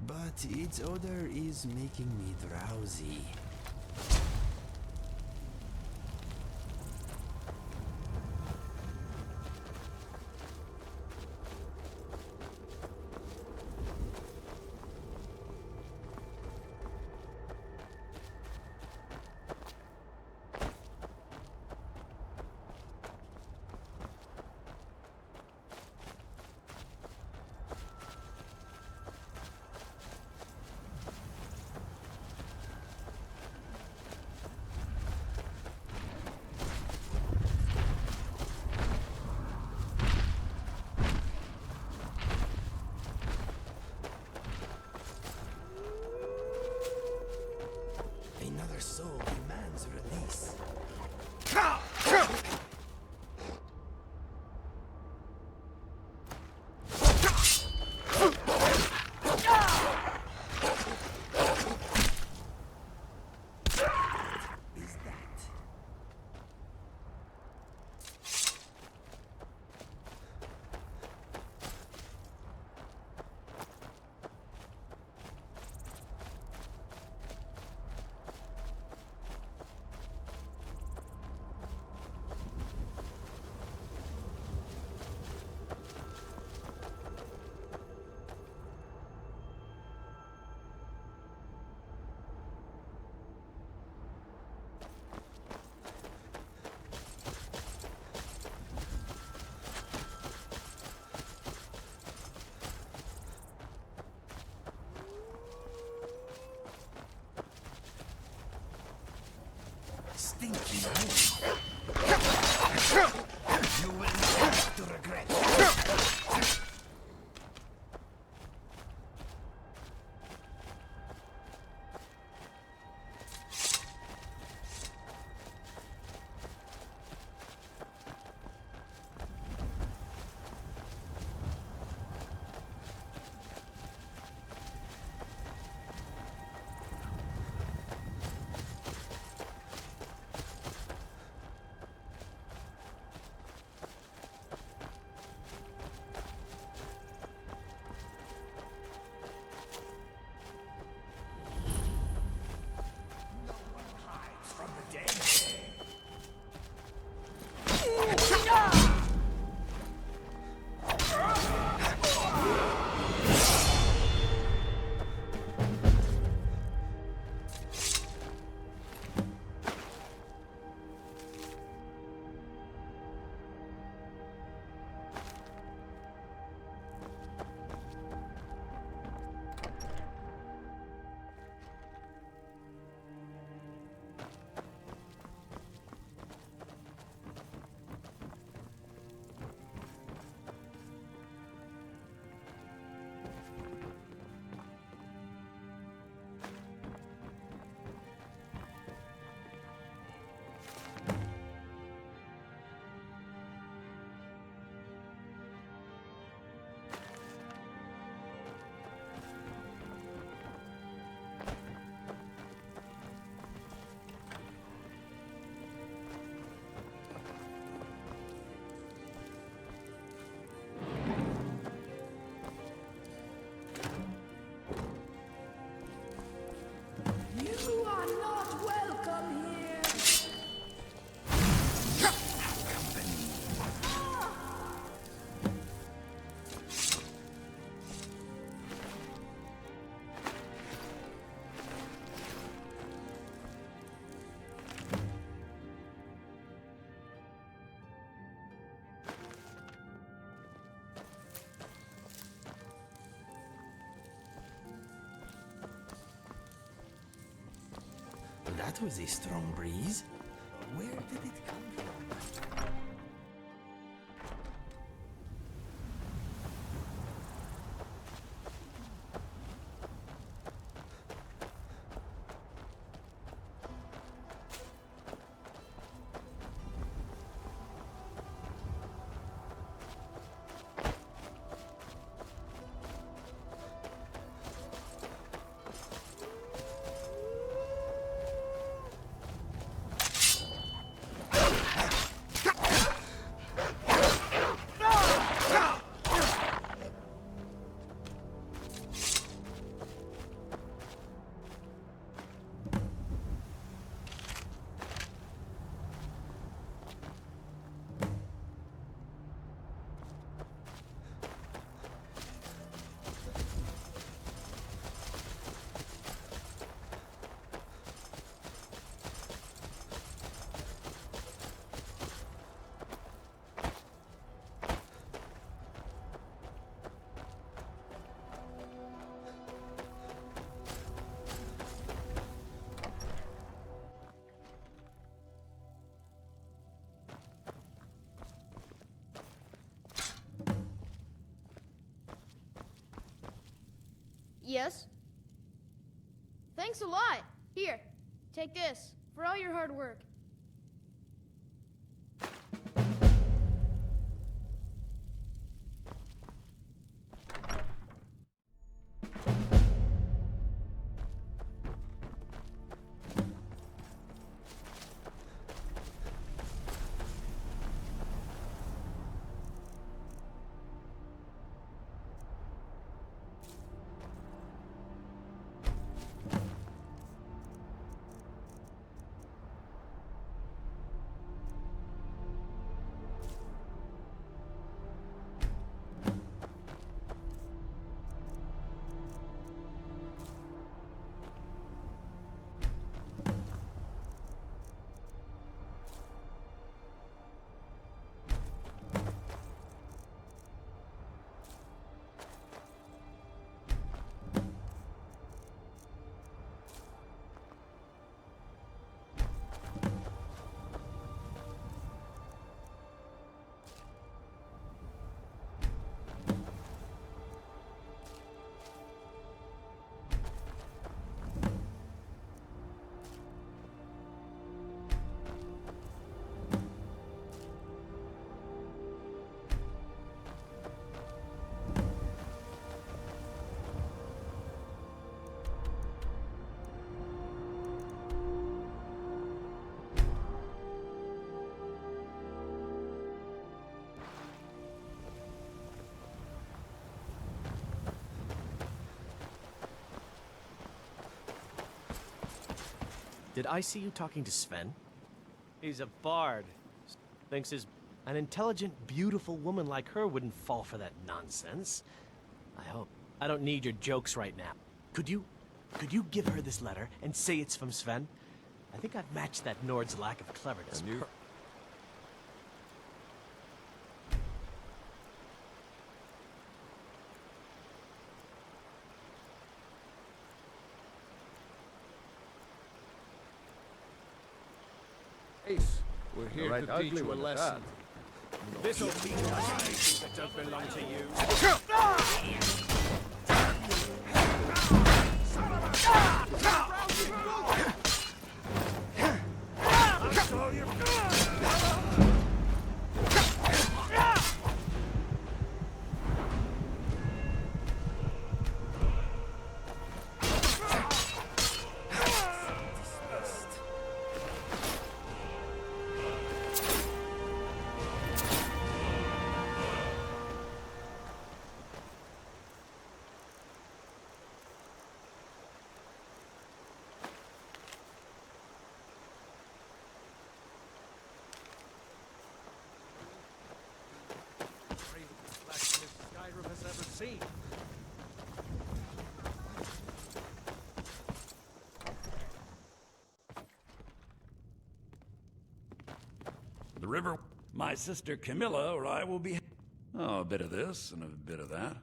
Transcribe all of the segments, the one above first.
but its odor is making me drowsy. Another soul demands release. Is that? Stinky hole. You will not have to regret. You are not welcome here. That was a strong breeze. Where did it come from? Yes? Thanks a lot. Here, take this for all your hard work. Did I see you talking to Sven? He's a bard. Thinks An intelligent, beautiful woman like her wouldn't fall for that nonsense. I hope. I don't need your jokes right now. Could you give her this letter and say it's from Sven? I think I've matched that Nord's lack of cleverness. Ace, we're here to teach you a lesson. this'll teach us that don't belong to you. Skyrim has ever seen. The river, my sister Camilla or I will be... Oh, a bit of this and a bit of that.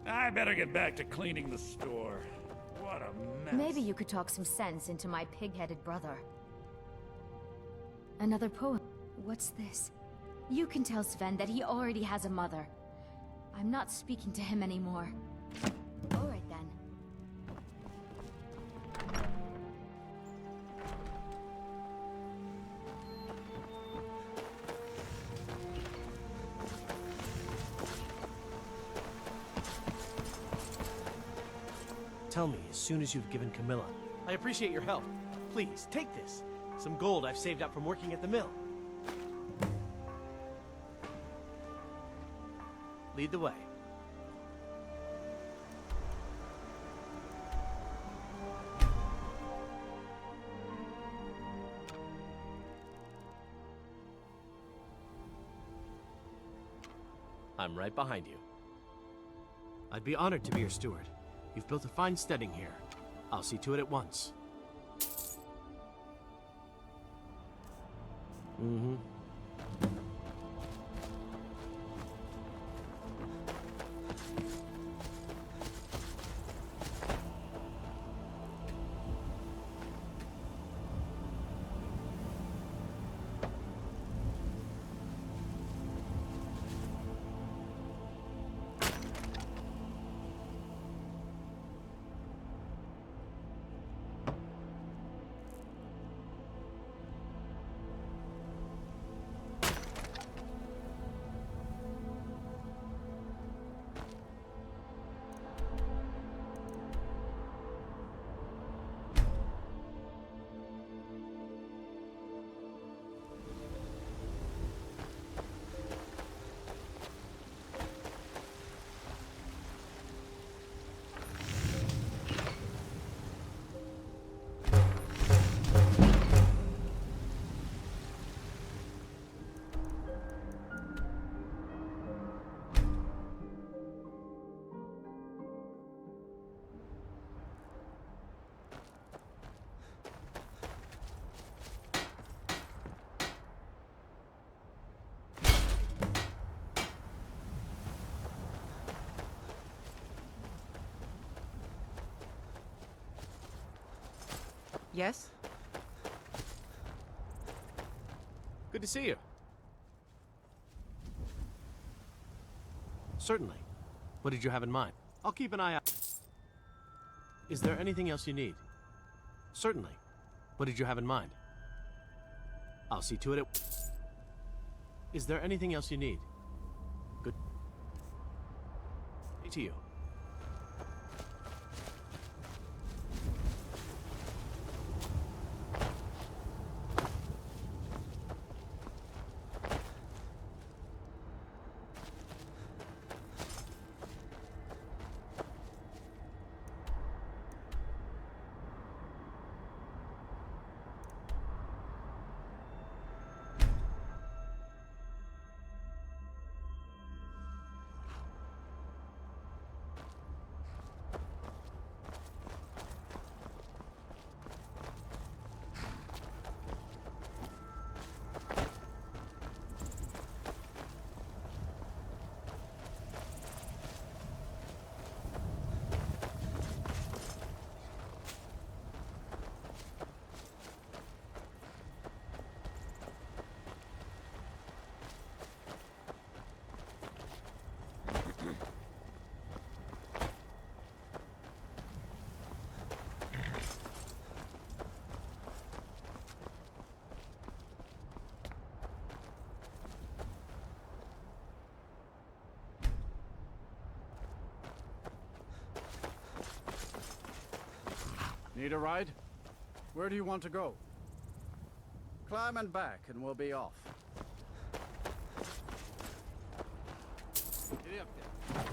I better get back to cleaning the store. What a mess. Maybe you could talk some sense into my pig-headed brother. Another poem. What's this? You can tell Sven that he already has a mother. I'm not speaking to him anymore. All right then. Tell me as soon as you've given Camilla. I appreciate your help. Please, take this. Some gold I've saved up from working at the mill. Lead the way. I'm right behind you. I'd be honored to be your steward. You've built a fine steading here. I'll see to it at once. Mm-hmm. Yes? Good to see you. Certainly. What did you have in mind? I'll keep an eye out. Is there anything else you need? Certainly. What did you have in mind? I'll see to it. Is there anything else you need? Good. To you. Need a ride? Where do you want to go? Climb and back and we'll be off. Giddy up there.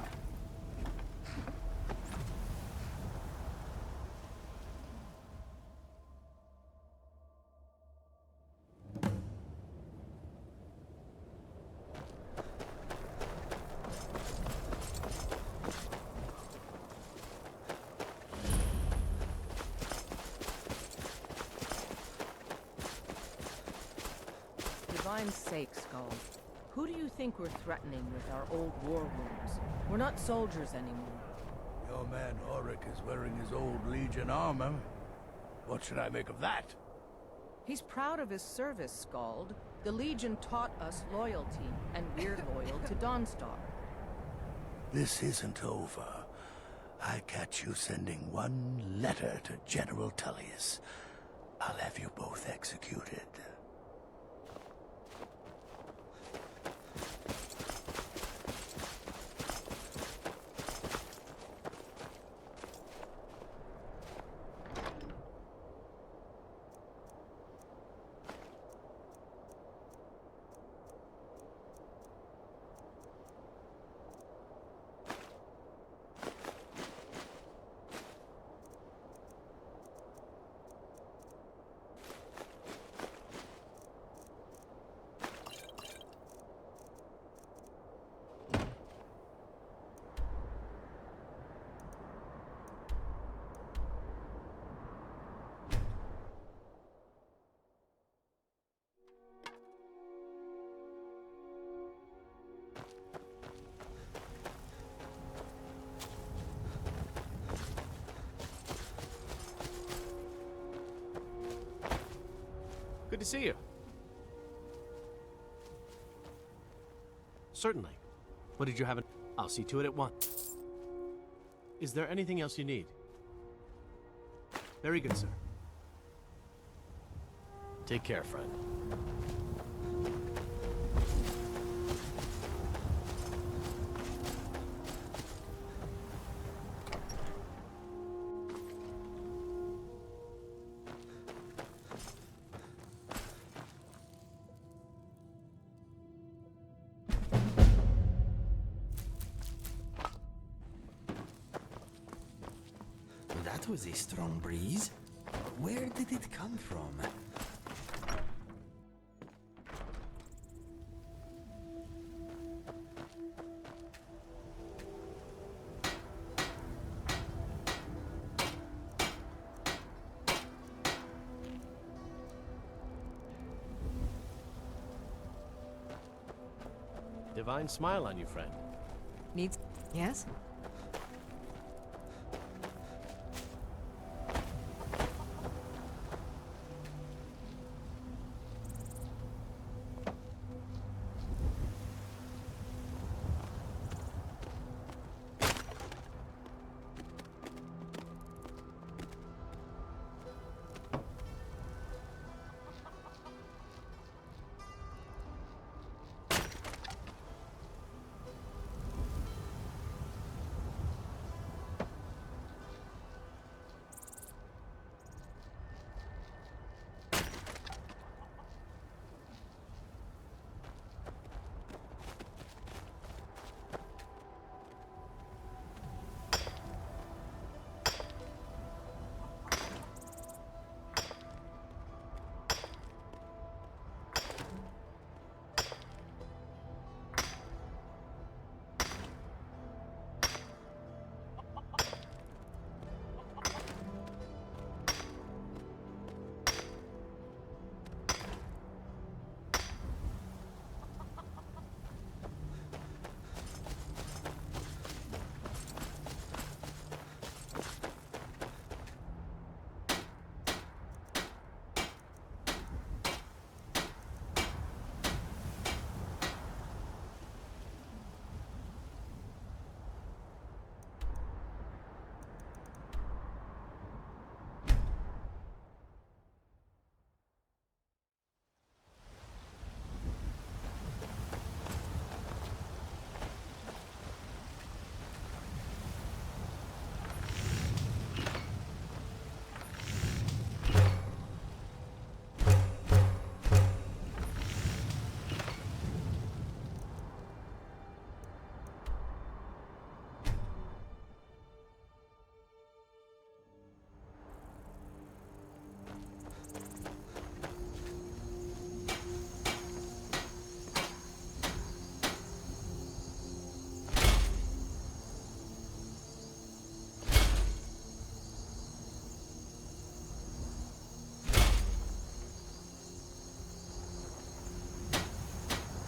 Divine's sake, Skull. Who do you think we're threatening with our old war wounds? We're not soldiers anymore. Your man Auric is wearing his old Legion armor. What should I make of that? He's proud of his service, Scald. The Legion taught us loyalty, and we're loyal to Dawnstar. This isn't over. I catch you sending one letter to General Tullius. I'll have you both executed. to see you. Certainly. What did you have in... I'll see to it at once. Is there anything else you need? Very good, sir. Take care, friend. That was a strong breeze. Where did it come from? Divine smile on you, friend. Needs... Yes?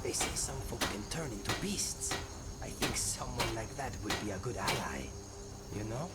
They say some folk can turn into beasts. I think someone like that would be a good ally. You know?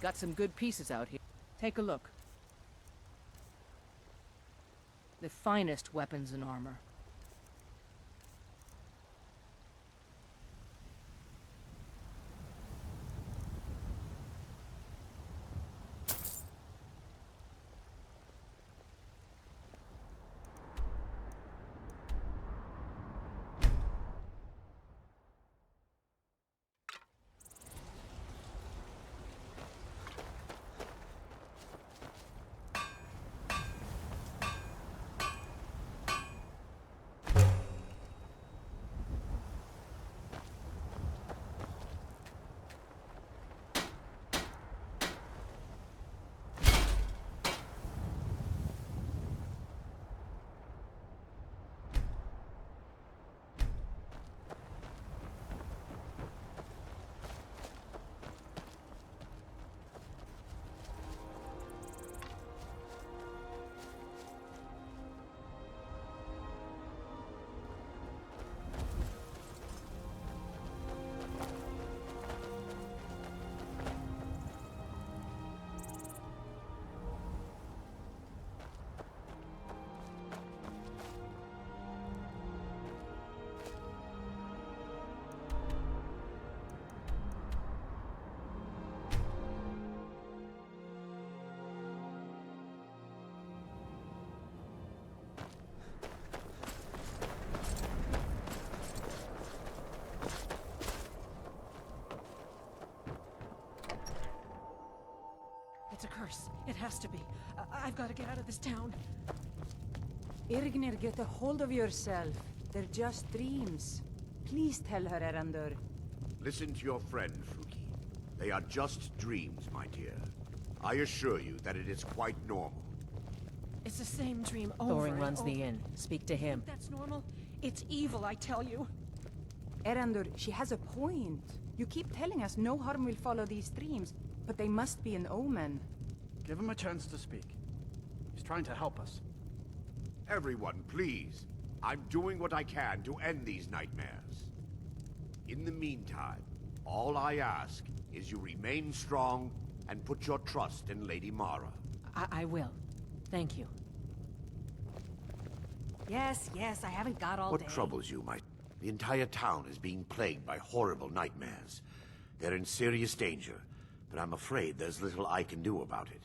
got some good pieces out here. Take a look. The finest weapons and armor. It's a curse. It has to be. I've got to get out of this town. Irgnir, get a hold of yourself. They're just dreams. Please tell her, Erandur. Listen to your friend, Fuki. They are just dreams, my dear. I assure you that it is quite normal. It's the same dream over Thorin and runs over. the inn. Speak to him. That's normal. It's evil, I tell you. Erandur, she has a point. You keep telling us no harm will follow these dreams, but they must be an omen. Give him a chance to speak. He's trying to help us. Everyone, please. I'm doing what I can to end these nightmares. In the meantime, all I ask is you remain strong and put your trust in Lady Mara. I will. Thank you. Yes, I haven't got all day. What troubles you, my... The entire town is being plagued by horrible nightmares. They're in serious danger, but I'm afraid there's little I can do about it.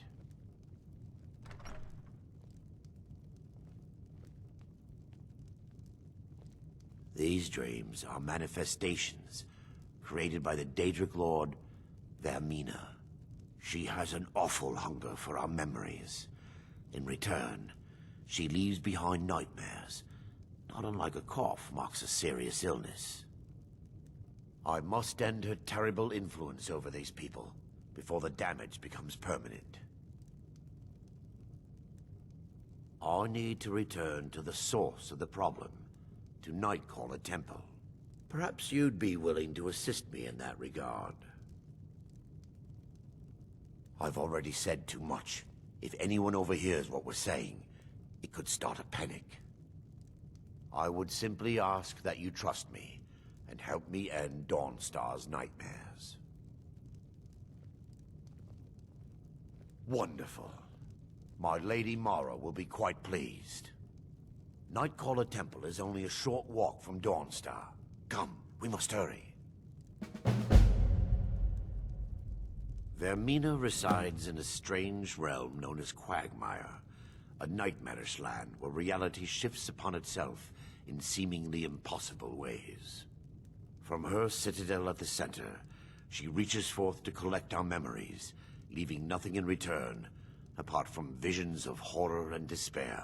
These dreams are manifestations created by the Daedric Lord, Vermina. She has an awful hunger for our memories. In return, she leaves behind nightmares. Not unlike a cough marks a serious illness. I must end her terrible influence over these people before the damage becomes permanent. I need to return to the source of the problem, to Nightcaller Temple. Perhaps you'd be willing to assist me in that regard. I've already said too much. If anyone overhears what we're saying, it could start a panic. I would simply ask that you trust me and help me end Dawnstar's nightmares. Wonderful. My Lady Mara will be quite pleased. Nightcaller Temple is only a short walk from Dawnstar. Come, we must hurry. Vermina resides in a strange realm known as Quagmire, a nightmarish land where reality shifts upon itself in seemingly impossible ways. From her citadel at the center, she reaches forth to collect our memories, leaving nothing in return apart from visions of horror and despair.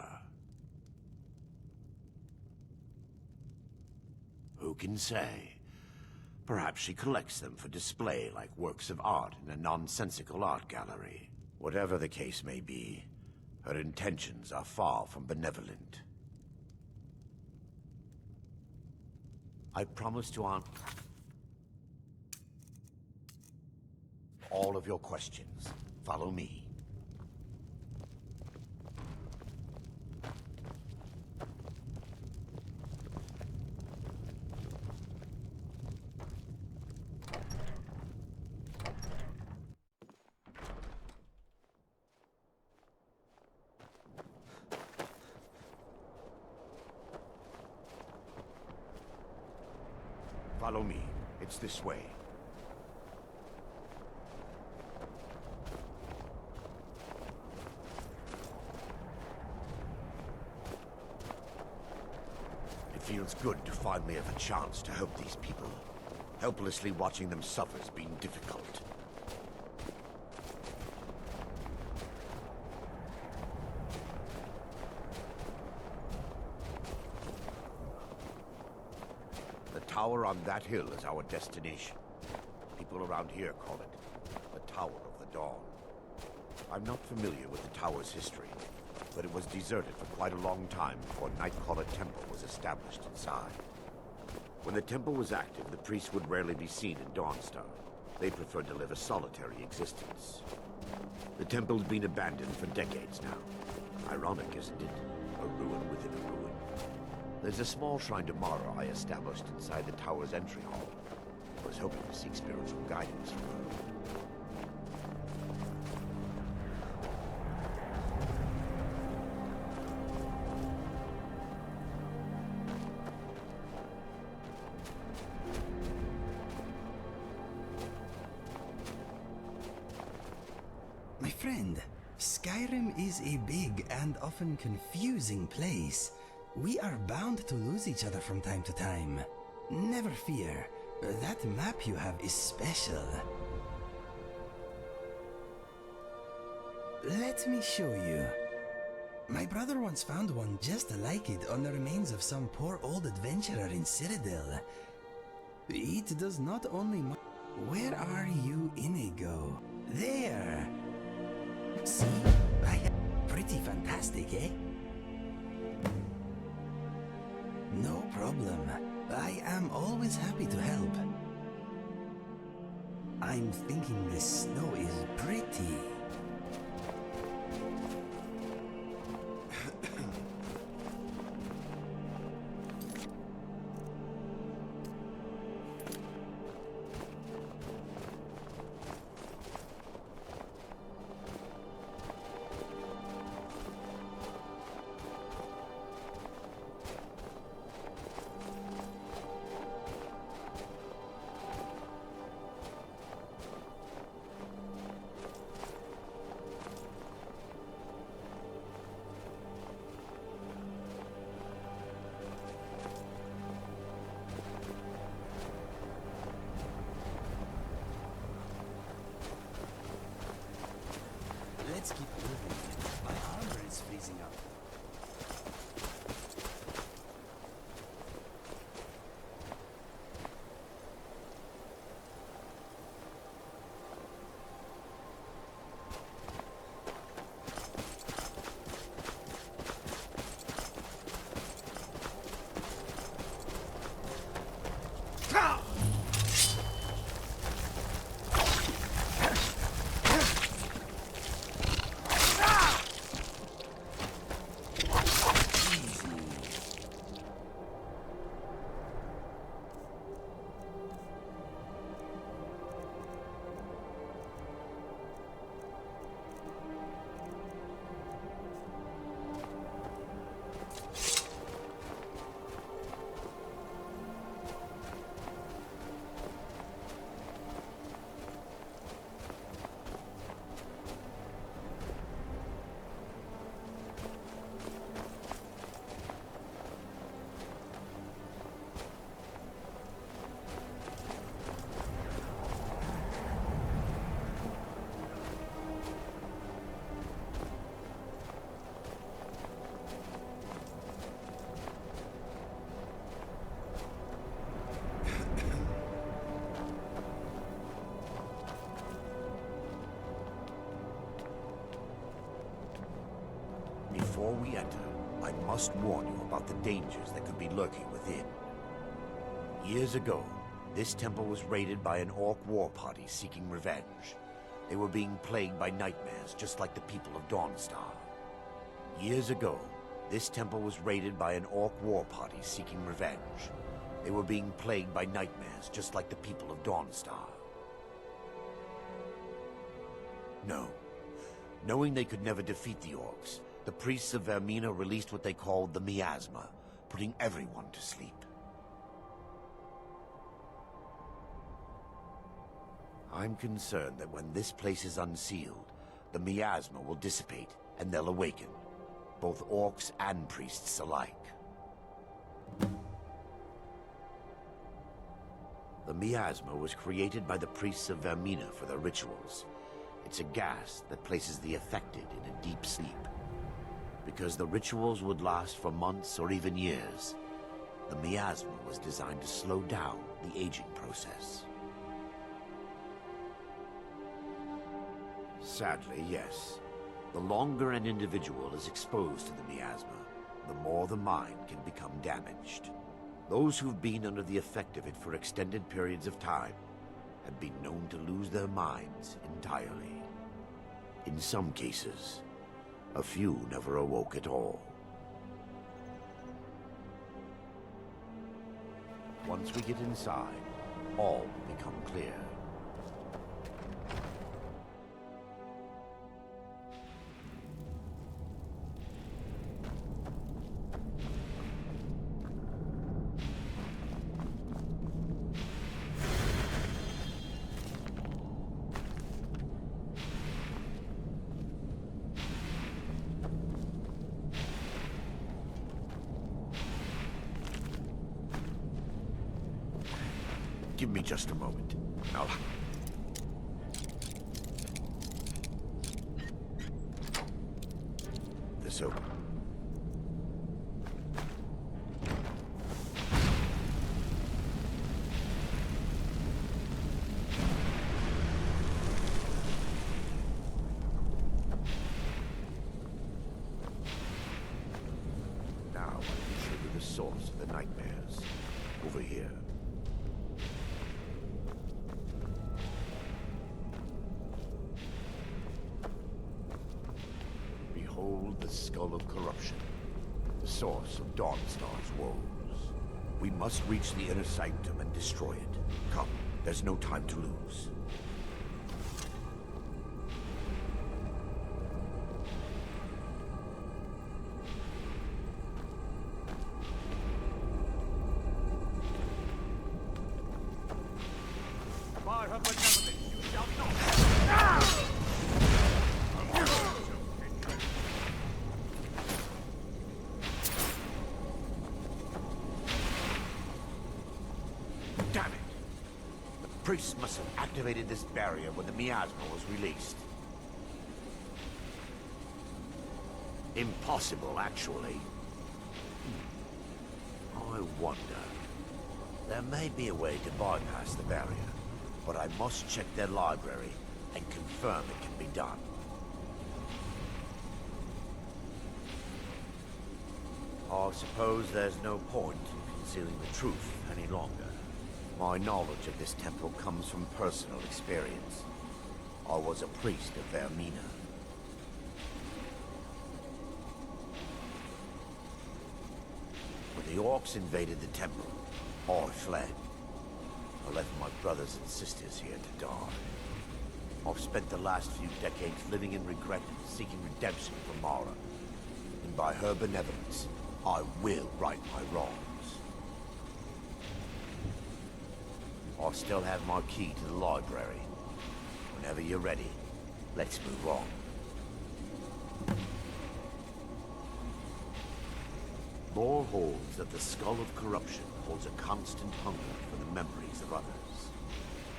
Who can say? Perhaps she collects them for display like works of art in a nonsensical art gallery. Whatever the case may be, her intentions are far from benevolent. I promise to answer all of your questions. Follow me. Follow me. It's this way. It feels good to finally have a chance to help these people. Helplessly watching them suffer has been difficult. The tower on that hill is our destination. People around here call it the Tower of the Dawn. I'm not familiar with the tower's history, but it was deserted for quite a long time before Nightcaller Temple was established inside. When the temple was active, the priests would rarely be seen in Dawnstar. They preferred to live a solitary existence. The temple's been abandoned for decades now. Ironic, isn't it? A ruin within a ruin. There's a small shrine to Mara I established inside the tower's entry hall. I was hoping to seek spiritual guidance from her. My friend, Skyrim is a big and often confusing place. We are bound to lose each other from time to time. Never fear, that map you have is special. Let me show you. My brother once found one just like it on the remains of some poor old adventurer in Citadel. It does not only Where are you, Inigo? There! See? Pretty fantastic, eh? No problem. I am always happy to help. I'm thinking the snow is pretty. Let's keep moving. My armor is freezing up. Before we enter, I must warn you about the dangers that could be lurking within. Years ago, this temple was raided by an orc war party seeking revenge. They were being plagued by nightmares, just like the people of Dawnstar. Years ago, this temple was raided by an orc war party seeking revenge. They were being plagued by nightmares, just like the people of Dawnstar. No. Knowing they could never defeat the orcs, the priests of Vermina released what they called the Miasma, putting everyone to sleep. I'm concerned that when this place is unsealed, the miasma will dissipate, and they'll awaken. Both orcs and priests alike. The miasma was created by the priests of Vermina for their rituals. It's a gas that places the affected in a deep sleep. Because the rituals would last for months or even years, the miasma was designed to slow down the aging process. Sadly, yes. The longer an individual is exposed to the miasma, the more the mind can become damaged. Those who've been under the effect of it for extended periods of time have been known to lose their minds entirely. In some cases, a few never awoke at all. Once we get inside, all will become clear. Give me just a moment. I'll... This open. Now I can show you the source of the nightmares. Over here. Behold the Skull of Corruption, the source of Dawnstar's woes. We must reach the inner sanctum and destroy it. Come, there's no time to lose. Damn it! The priests must have activated this barrier when the miasma was released. Impossible, actually. I wonder. There may be a way to bypass the barrier, but I must check their library and confirm it can be done. I suppose there's no point in concealing the truth any longer. My knowledge of this temple comes from personal experience. I was a priest of Vermina. When the orcs invaded the temple, I fled. I left my brothers and sisters here to die. I've spent the last few decades living in regret and seeking redemption from Mara. And by her benevolence, I will right my wrongs. I still have my key to the library. Whenever you're ready, let's move on. Lore holds that the Skull of Corruption holds a constant hunger for the memories of others.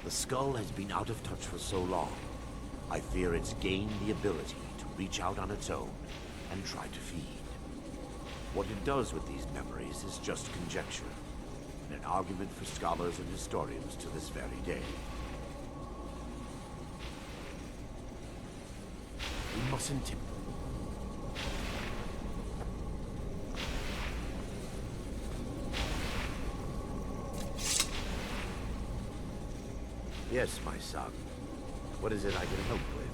The skull has been out of touch for so long, I fear it's gained the ability to reach out on its own and try to feed. What it does with these memories is just conjecture, and an argument for scholars and historians to this very day. We mustn't... Yes, my son. What is it I can help with?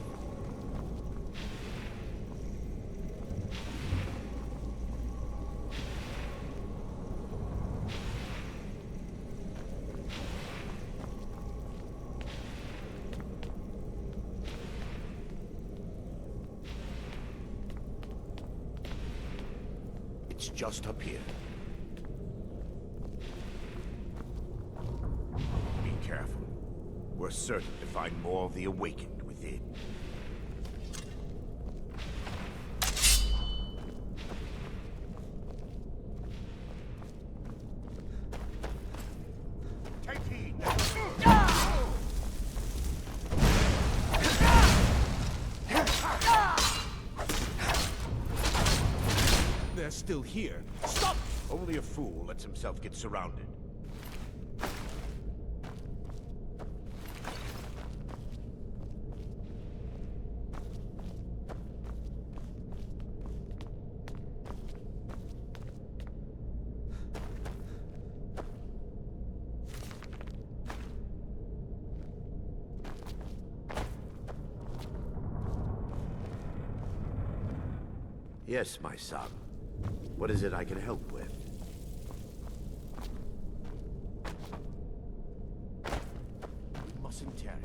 It's just up here. Be careful. we're certain to find more of the awakened within. Take heed! They're still here. Stop! Only a fool lets himself get surrounded. Yes, my son. What is it I can help with? We mustn't tarry.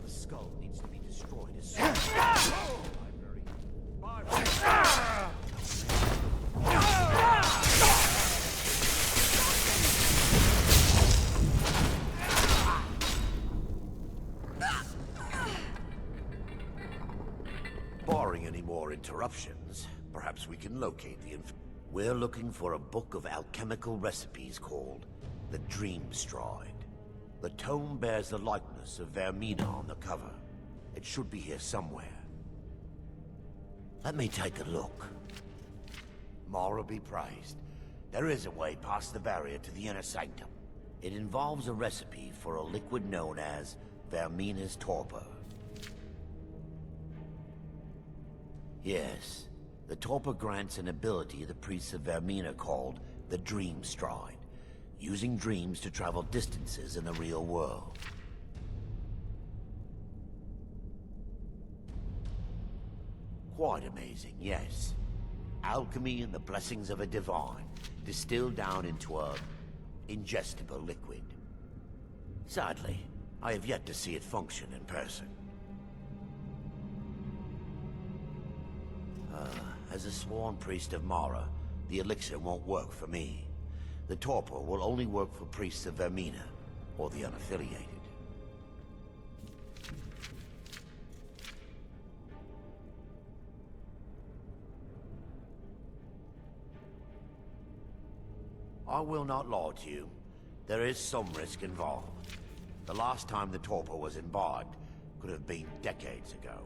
The skull needs to be destroyed as soon as barring any more interruptions, perhaps we can locate the We're looking for a book of alchemical recipes called the Dream Stride. The tome bears the likeness of Vermina on the cover. It should be here somewhere. Let me take a look. Mara be praised. There is a way past the barrier to the inner sanctum. It involves a recipe for a liquid known as Vermina's torpor. Yes. The torpor grants an ability to the priests of Vermina called the Dream Stride, using dreams to travel distances in the real world. Quite amazing, yes. Alchemy and the blessings of a divine, distilled down into a ingestible liquid. Sadly, I have yet to see it function in person. As a sworn priest of Mara, the elixir won't work for me. The torpor will only work for priests of Vermina, or the unaffiliated. I will not lie to you. There is some risk involved. The last time the torpor was imbibed could have been decades ago.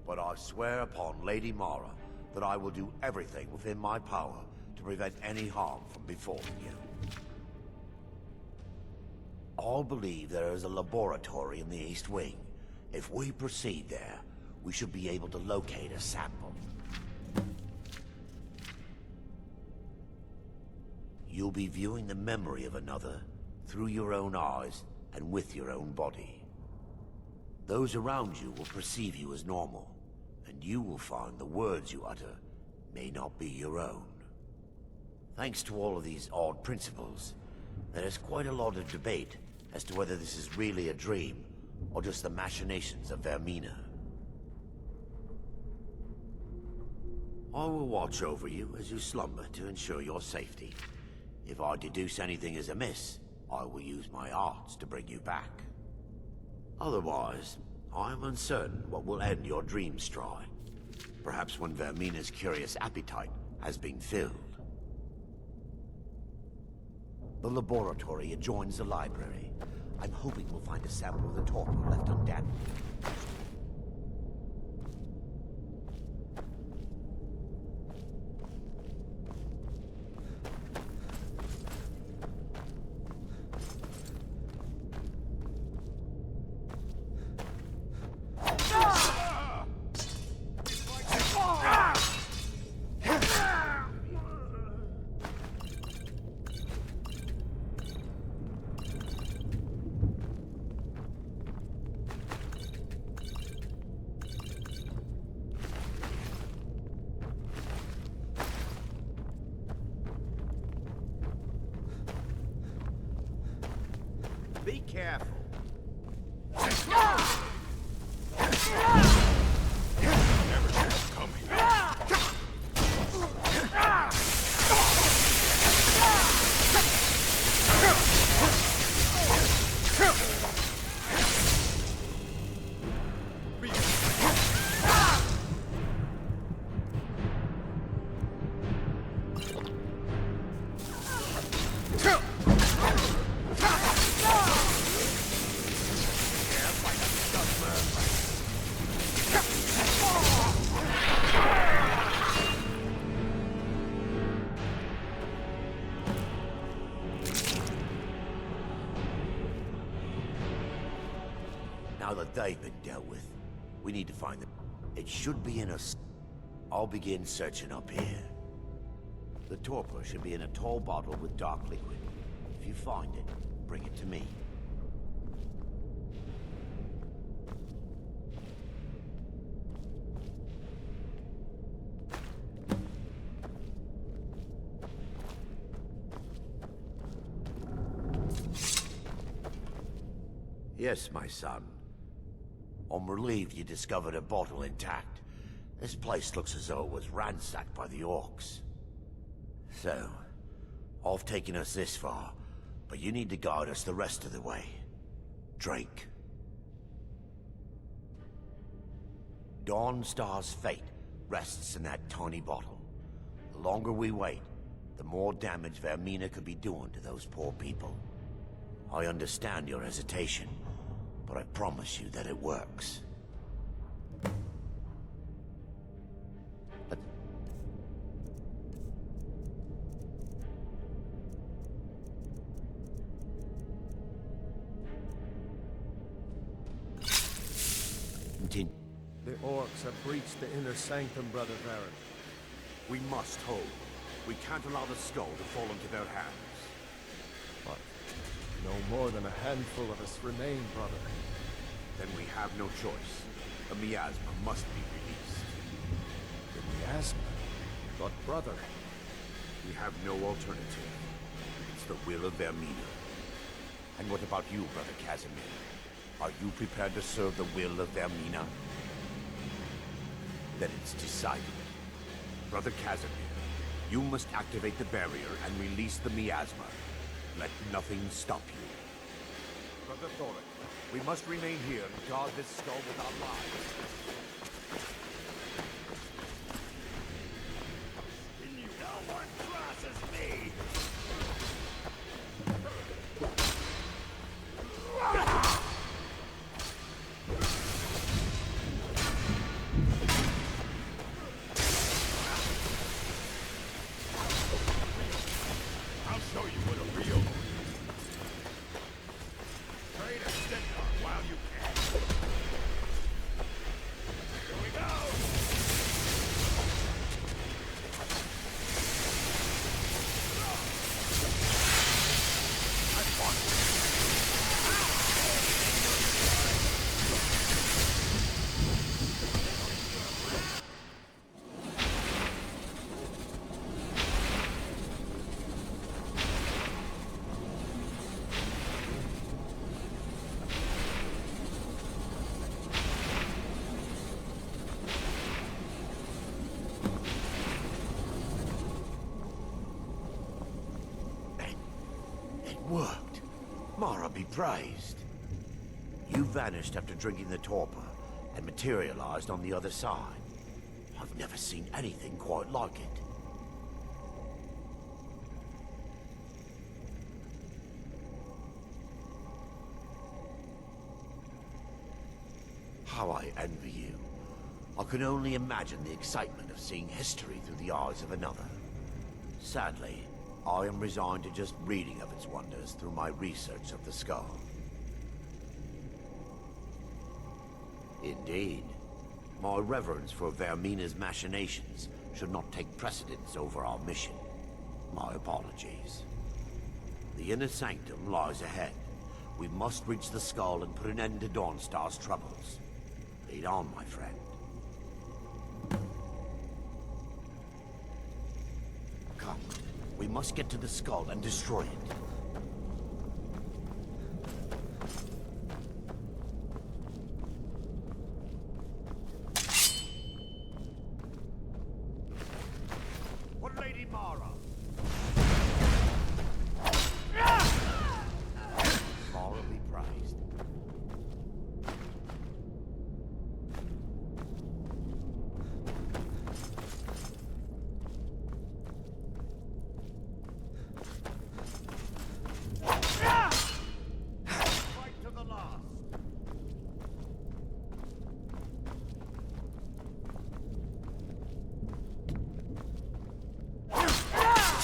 But I swear upon Lady Mara that I will do everything within my power to prevent any harm from befalling you. I believe there is a laboratory in the East Wing. If we proceed there, we should be able to locate a sample. You'll be viewing the memory of another through your own eyes and with your own body. Those around you will perceive you as normal, and you will find the words you utter may not be your own. Thanks to all of these odd principles, there is quite a lot of debate as to whether this is really a dream or just the machinations of Vermina. I will watch over you as you slumber to ensure your safety. If I deduce anything is amiss, I will use my arts to bring you back. Otherwise, I am uncertain what will end your dream stride. Perhaps when Vermina's curious appetite has been filled. The laboratory adjoins the library. I'm hoping we'll find a sample of the torpor left undamaged. Be careful. Never saw it coming. Now that they've been dealt with, we need to find them. It should be in a... I'll begin searching up here. The torpor should be in a tall bottle with dark liquid. If you find it, bring it to me. Yes, my son. I'm relieved you discovered a bottle intact. This place looks as though it was ransacked by the orcs. So, I've taken us this far, but you need to guide us the rest of the way. Drink. Dawnstar's fate rests in that tiny bottle. The longer we wait, the more damage Vermina could be doing to those poor people. I understand your hesitation, but I promise you that it works. Continue. The orcs have breached the inner sanctum, Brother Varyn. We must hold. We can't allow the skull to fall into their hands. But no more than a handful of us remain, brother. Then we have no choice. The miasma must be released. The miasma? But brother... We have no alternative. It's the will of Vermina. And what about you, Brother Casimir? Are you prepared to serve the will of Vermina? Then it's decided. Brother Casimir, you must activate the barrier and release the miasma. Let nothing stop you. Brother Thoric, we must remain here and guard this skull with our lives. You know what crosses me? I'll show you what a real... Trade a stick on while you can. Here we go! It worked. Mara be praised. You vanished after drinking the torpor and materialized on the other side. I've never seen anything quite like it. How I envy you. I can only imagine the excitement of seeing history through the eyes of another. Sadly, I am resigned to just reading of its wonders through my research of the skull. Indeed. My reverence for Vermina's machinations should not take precedence over our mission. My apologies. The inner sanctum lies ahead. We must reach the skull and put an end to Dawnstar's troubles. Lead on, my friend. Come. We must get to the skull and destroy it. For Lady Mara. Mara be praised. Fight to the last.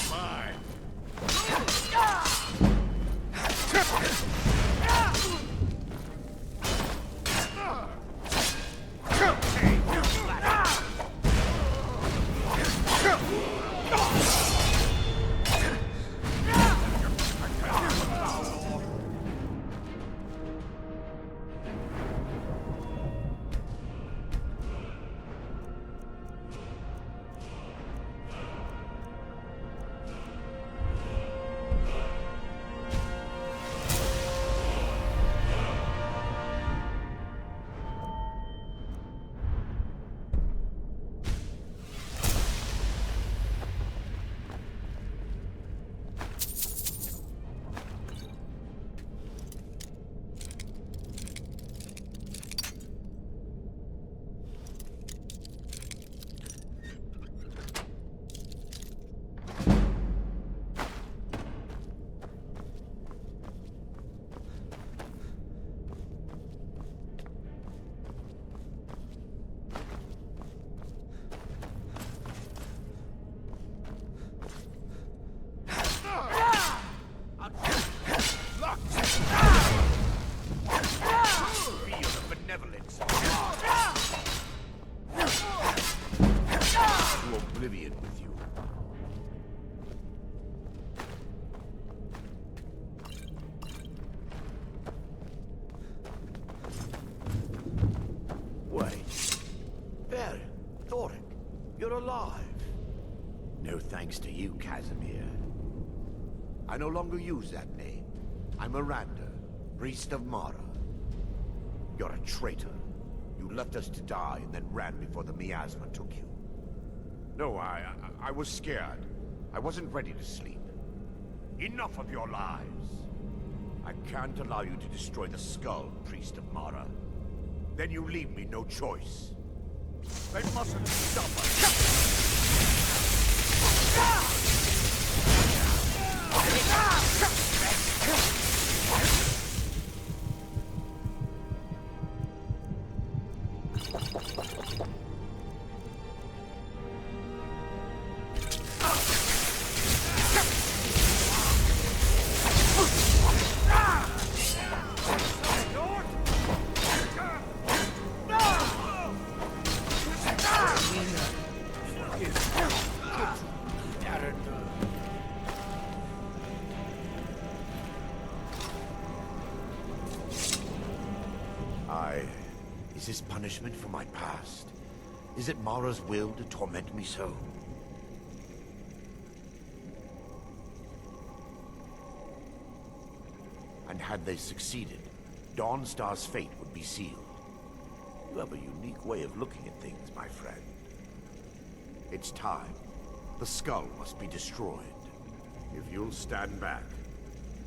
Mine. thanks to you, Casimir. I no longer use that name. I'm Miranda, priest of Mara. You're a traitor. You left us to die and then ran before the miasma took you. No, I was scared. I wasn't ready to sleep. Enough of your lies. I can't allow you to destroy the skull, priest of Mara. Then you leave me no choice. They mustn't stop us. Is this punishment for my past? Is it Mara's will to torment me so? And had they succeeded, Dawnstar's fate would be sealed. You have a unique way of looking at things, my friend. It's time. The skull must be destroyed. If you'll stand back,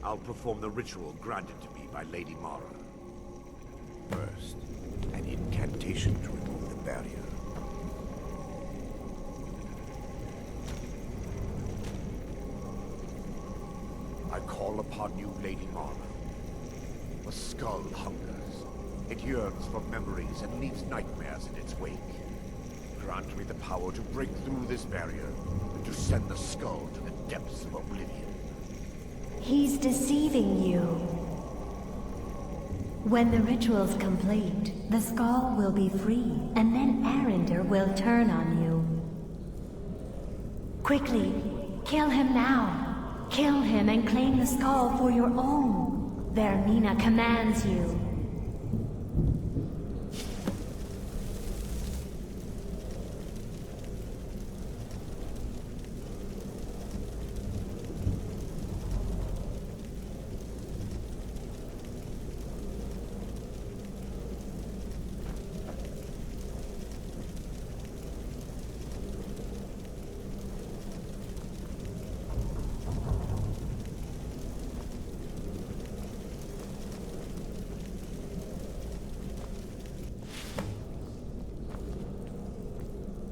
I'll perform the ritual granted to me by Lady Mara. First, an incantation to remove the barrier. I call upon you, Lady Mara. The skull hungers. It yearns for memories and leaves nightmares in its wake. Grant me the power to break through this barrier and to send the skull to the depths of oblivion. He's deceiving you. When the ritual's complete, the skull will be free, and then Arender will turn on you. Quickly, kill him now. Kill him and claim the skull for your own. Vermina commands you.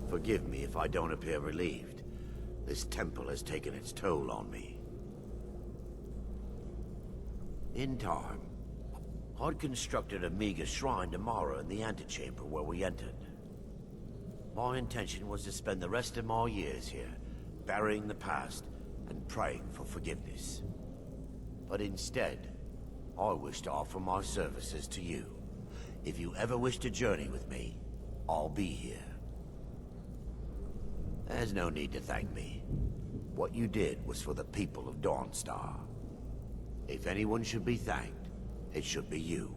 Forgive me if I don't appear relieved. This temple has taken its toll on me. In time, I'd constructed a meager shrine to Mara in the antechamber where we entered. My intention was to spend the rest of my years here, burying the past and praying for forgiveness. But instead, I wish to offer my services to you. If you ever wish to journey with me, I'll be here. There's no need to thank me. What you did was for the people of Dawnstar. If anyone should be thanked, it should be you.